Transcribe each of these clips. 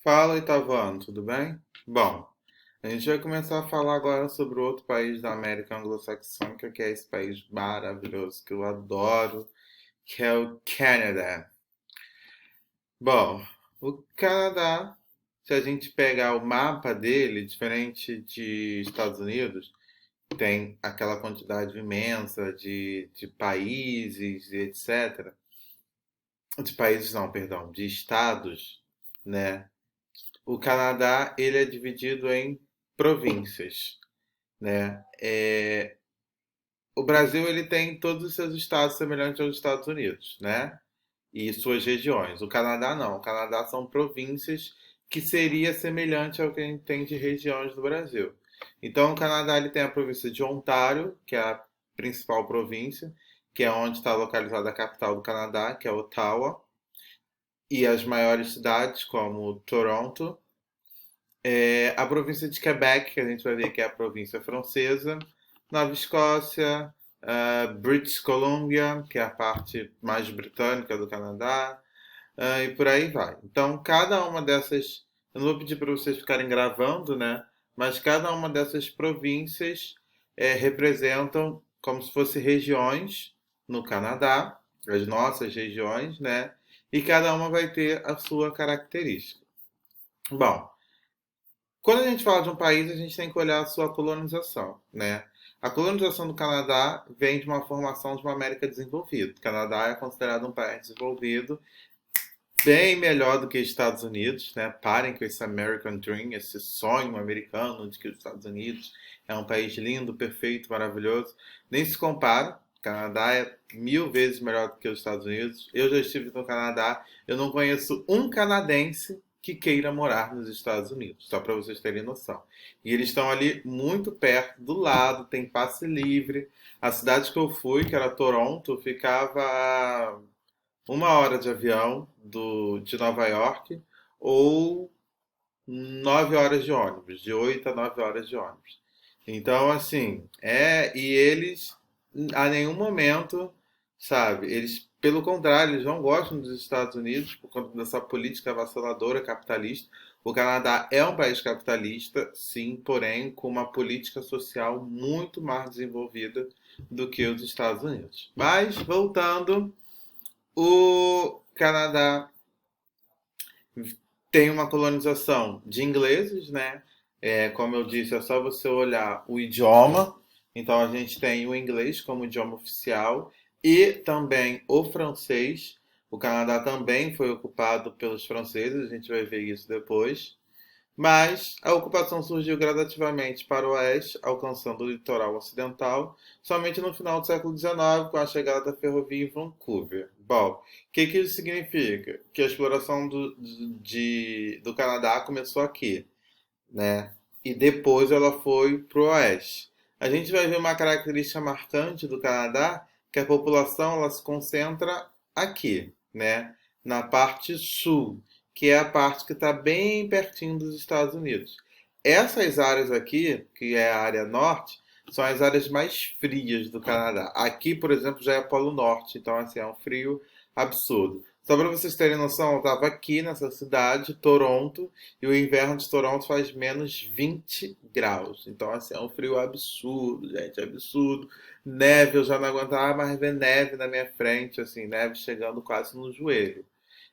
Fala, Itavano, tudo bem? Bom, a gente vai começar a falar agora sobre outro país da América Anglo-Saxônica, que é esse país maravilhoso que eu adoro, que é o Canadá. Bom, o Canadá, se a gente pegar o mapa dele, diferente de Estados Unidos, tem aquela quantidade imensa de países e etc. De países não, perdão, de estados, né? O Canadá, ele é dividido em províncias, né? O Brasil, ele tem todos os seus estados semelhantes aos Estados Unidos, né? E suas regiões. O Canadá não. O Canadá são províncias que seria semelhante ao que a gente tem de regiões do Brasil. Então, o Canadá ele tem a província de Ontário, que é a principal província, que é onde está localizada a capital do Canadá, que é Ottawa, e as maiores cidades como Toronto. A província de Quebec, que a gente vai ver que é a província francesa, Nova Escócia, British Columbia, que é a parte mais britânica do Canadá, e por aí vai. Então, cada uma dessas, eu não vou pedir para vocês ficarem gravando, né? Mas cada uma dessas províncias representam como se fossem regiões no Canadá, as nossas regiões, né? E cada uma vai ter a sua característica. Bom, quando a gente fala de um país, a gente tem que olhar a sua colonização, né? A colonização do Canadá vem de uma formação de uma América desenvolvida. O Canadá é considerado um país desenvolvido, bem melhor do que os Estados Unidos, né? Parem com esse American Dream, esse sonho americano de que os Estados Unidos é um país lindo, perfeito, maravilhoso. Nem se compara. O Canadá é mil vezes melhor do que os Estados Unidos. Eu já estive no Canadá. Eu não conheço um canadense que queira morar nos Estados Unidos, só para vocês terem noção. E eles estão ali muito perto, do lado, tem passe livre. A cidade que eu fui, que era Toronto, ficava 1 hora de avião de Nova York ou 9 horas de ônibus, de 8 a 9 horas de ônibus. Então, assim, e eles, a nenhum momento, sabe, eles, pelo contrário, eles não gostam dos Estados Unidos por conta dessa política avassaladora capitalista. O Canadá é um país capitalista, sim, porém com uma política social muito mais desenvolvida do que os Estados Unidos. Mas, voltando, o Canadá tem uma colonização de ingleses, né? Como eu disse, é só você olhar o idioma. Então a gente tem o inglês como idioma oficial e também o francês. O Canadá também foi ocupado pelos franceses, a gente vai ver isso depois. Mas a ocupação surgiu gradativamente para o oeste, alcançando o litoral ocidental, somente no final do século XIX, com a chegada da ferrovia em Vancouver. Bom, o que isso significa? Que a exploração do Canadá começou aqui, né? E depois ela foi para o oeste. A gente vai ver uma característica marcante do Canadá, que a população ela se concentra aqui, né? Na parte sul, que é a parte que está bem pertinho dos Estados Unidos. Essas áreas aqui, que é a área norte, são as áreas mais frias do Canadá. Aqui, por exemplo, já é Polo Norte, então assim, é um frio absurdo. Só para vocês terem noção, eu estava aqui nessa cidade, Toronto, e o inverno de Toronto faz menos 20 graus. Então, assim, é um frio absurdo, gente, absurdo. Neve, eu já não aguentava mais ver neve na minha frente, assim, neve chegando quase no joelho.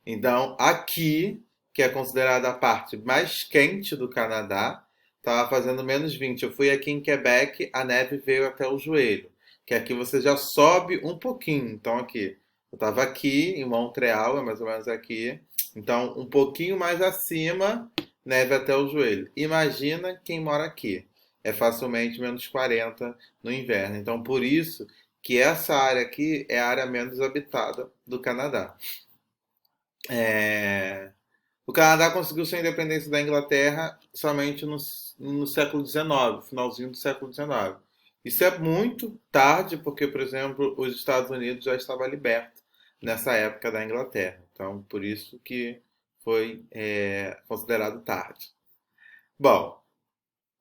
Então, aqui, que é considerada a parte mais quente do Canadá, estava fazendo menos 20. Eu fui aqui em Quebec, a neve veio até o joelho. Que aqui você já sobe um pouquinho. Então, aqui, eu estava aqui em Montreal, é mais ou menos aqui. Então, um pouquinho mais acima, neve até o joelho. Imagina quem mora aqui. É facilmente menos 40 no inverno. Então, por isso que essa área aqui é a área menos habitada do Canadá. É, O Canadá conseguiu sua independência da Inglaterra somente no século XIX, finalzinho do século XIX. Isso é muito tarde, porque, por exemplo, os Estados Unidos já estava liberto nessa época da Inglaterra. Então, por isso que foi considerado tarde. Bom,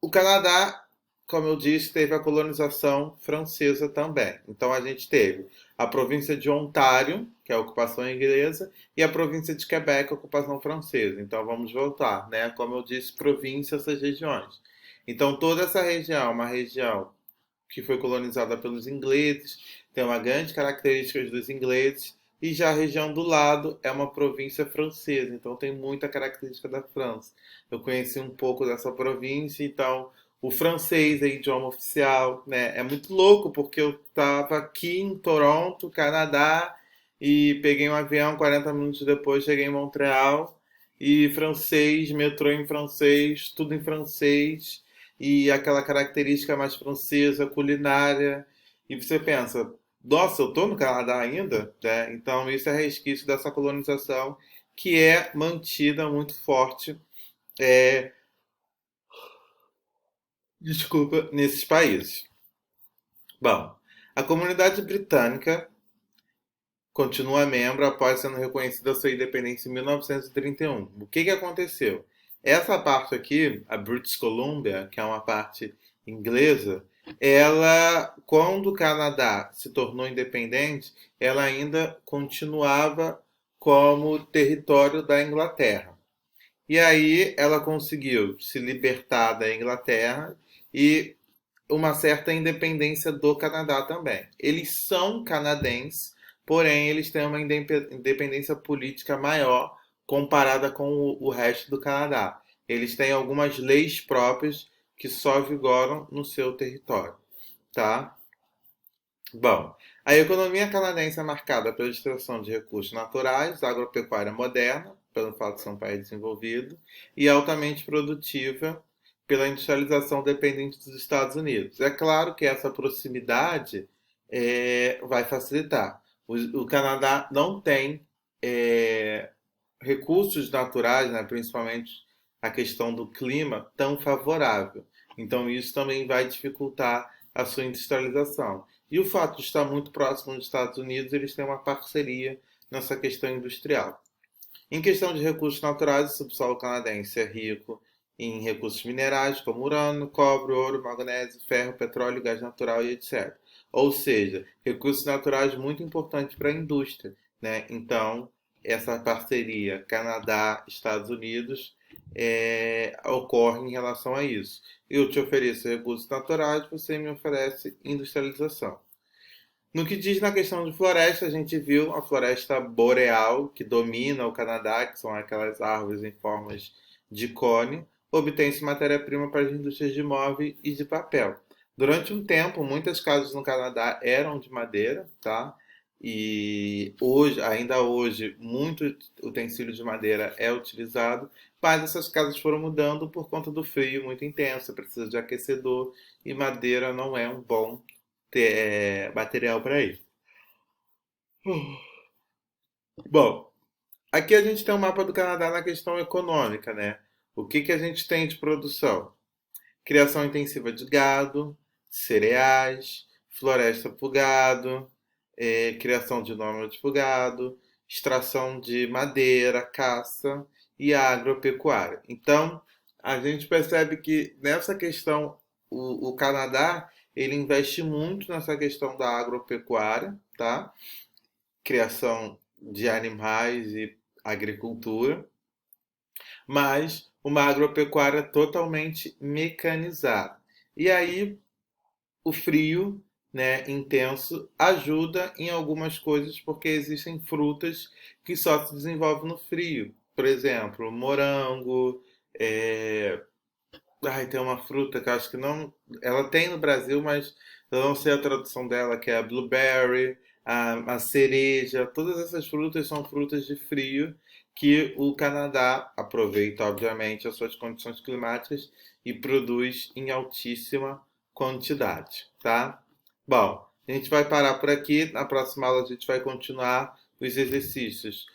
o Canadá como eu disse, teve a colonização francesa também. Então a gente teve a província de Ontário, que é a ocupação inglesa, e a província de Quebec, a ocupação francesa. Então vamos voltar, né? Como eu disse, província, essas regiões. Então toda essa região, uma região que foi colonizada pelos ingleses, tem uma grande característica dos ingleses, e já a região do lado é uma província francesa, então tem muita característica da França. Eu conheci um pouco dessa província, então o francês é idioma oficial, né? É muito louco porque eu estava aqui em Toronto, Canadá, e peguei um avião, 40 minutos depois cheguei em Montreal, e francês, metrô em francês, tudo em francês, e aquela característica mais francesa, culinária. E você pensa, nossa, eu tô no Canadá ainda? Né? Então isso é resquício dessa colonização que é mantida muito forte, é, desculpa, nesses países. Bom, a comunidade britânica continua membro após sendo reconhecida sua independência em 1931. O que aconteceu? Essa parte aqui, a British Columbia, que é uma parte inglesa, ela, quando o Canadá se tornou independente, ela ainda continuava como território da Inglaterra. E aí ela conseguiu se libertar da Inglaterra e uma certa independência do Canadá também. Eles são canadenses, porém eles têm uma independência política maior comparada com o resto do Canadá. Eles têm algumas leis próprias que só vigoram no seu território, tá? Bom, a economia canadense é marcada pela extração de recursos naturais, agropecuária moderna, pelo fato de ser um país desenvolvido, e altamente produtiva pela industrialização dependente dos Estados Unidos. É claro que essa proximidade vai facilitar. O Canadá não tem é, recursos naturais, né, principalmente a questão do clima, tão favorável. Então, isso também vai dificultar a sua industrialização. E o fato de estar muito próximo dos Estados Unidos, eles têm uma parceria nessa questão industrial. Em questão de recursos naturais, o subsolo canadense é rico em recursos minerais como urânio, cobre, ouro, magnésio, ferro, petróleo, gás natural e etc. Ou seja, recursos naturais muito importantes para a indústria, né? Então, essa parceria Canadá-Estados Unidos ocorre em relação a isso. Eu te ofereço recursos naturais, você me oferece industrialização. No que diz na questão de floresta, a gente viu a floresta boreal, que domina o Canadá, que são aquelas árvores em formas de cone, obtém-se matéria-prima para as indústrias de móveis e de papel. Durante um tempo, muitas casas no Canadá eram de madeira, tá? E hoje, ainda hoje, muito utensílio de madeira é utilizado, mas essas casas foram mudando por conta do frio muito intenso, precisa de aquecedor e madeira não é um bom material para isso. Bom, aqui a gente tem um mapa do Canadá na questão econômica, né? O que a gente tem de produção? Criação intensiva de gado, cereais, floresta por gado, criação de nômades por gado, extração de madeira, caça e agropecuária. Então, a gente percebe que nessa questão o Canadá ele investe muito nessa questão da agropecuária, tá? Criação de animais e agricultura, mas uma agropecuária totalmente mecanizada. E aí o frio, né, intenso ajuda em algumas coisas porque existem frutas que só se desenvolvem no frio. Por exemplo, morango, é... ai, tem uma fruta que eu acho que não. Ela tem no Brasil, mas eu não sei a tradução dela, que é a blueberry, a cereja. Todas essas frutas são frutas de frio que o Canadá aproveita, obviamente, as suas condições climáticas e produz em altíssima quantidade, tá? Bom, a gente vai parar por aqui. Na próxima aula a gente vai continuar os exercícios.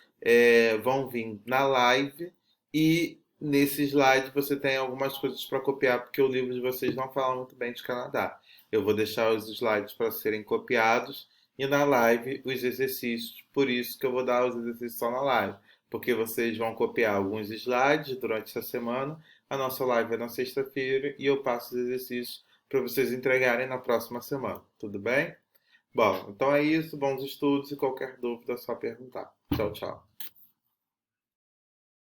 Vão vir na live e nesse slide você tem algumas coisas para copiar, porque o livro de vocês não fala muito bem de Canadá. Eu vou deixar os slides para serem copiados e na live os exercícios. Por isso que eu vou dar os exercícios só na live, porque vocês vão copiar alguns slides durante essa semana. A nossa live é na sexta-feira e eu passo os exercícios para vocês entregarem na próxima semana, tudo bem? Bom, então é isso, bons estudos e qualquer dúvida é só perguntar. Tchau, tchau.